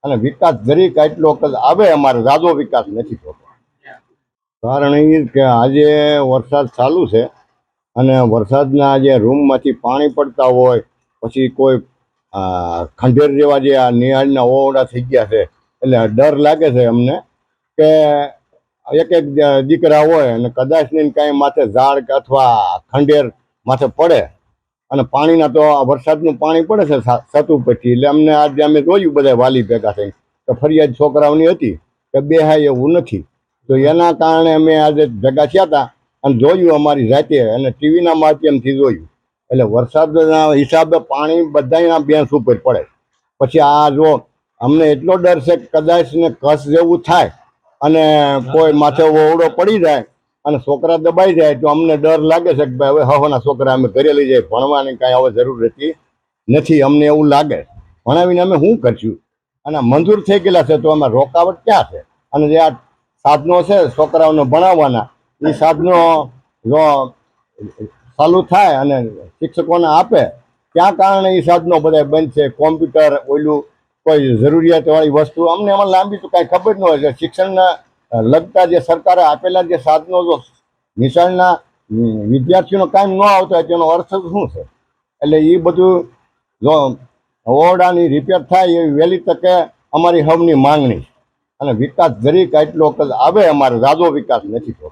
અને વિકાસ જરીક એટલો આવે, અમારે ઝાઝો વિકાસ નથી થતો. કારણ એ કે આજે વરસાદ ચાલુ છે અને વરસાદના જે રૂમમાંથી પાણી પડતા હોય, પછી કોઈ ખંડેર જેવા જે આ નિહાળના ઓરડા થઈ ગયા છે, એટલે ડર લાગે છે અમને કે એક એક દીકરા હોય અને કદાચ ને કાંઈ માથે ઝાડ કે અથવા ખંડેર માથે પડે અને પાણીના તો વરસાદનું પાણી પડે છે છત ઉપરથી, એટલે અમને આજે અમે જોયું બધા વાલી ભેગા થઈ કે ફરિયાદ છોકરાઓની હતી કે બેહાય એવું નથી. તો એના કારણે અમે આજે ભેગા થયા હતા અને જોયું અમારી જાતે અને ટીવીના માધ્યમથી જોયું. એટલે વરસાદના હિસાબે પાણી બધાના બેન્ચ ઉપર પડે. પછી આ જો અમને એટલો ડર છે કે કદાચ ને કચ્છ જેવું થાય અને કોઈ માથે ઓવડો પડી જાય અને છોકરા દબાઈ જાય તો અમને ડર લાગે છે કે ભાઈ હવે હવાના છોકરા અમે ઘરે લઈ જાય, ભણવાની કાંઈ હવે જરૂર રહેતી નથી. અમને એવું લાગે ભણાવીને અમે શું કરશું, અને મંજૂર થઈ ગયેલા છે તો અમે રોકાવટ ક્યાં છે? અને જે આ સાધનો છે છોકરાઓને ભણાવવાના, એ સાધનો જો ચાલુ થાય અને શિક્ષકોને આપે, ત્યાં કારણે એ સાધનો બધા બંધ છે. કોમ્પ્યુટર ઓલું કોઈ જરૂરિયાતવાળી વસ્તુ અમને એમાં લાંબી તો કાંઈ ખબર ન હોય. શિક્ષણના લગતા જે સરકારે આપેલા જે સાધનો જો નિશાળના વિદ્યાર્થીઓનો કાંઈ ન આવતો હોય તેનો અર્થ શું છે? એટલે એ બધું જો ઓરડાની રિપેર થાય એવી વહેલી તકે અમારી હવની માંગણી. અને વિકાસ જરીક એટલો આવે, અમારે ઝાઝો વિકાસ નથી થતો.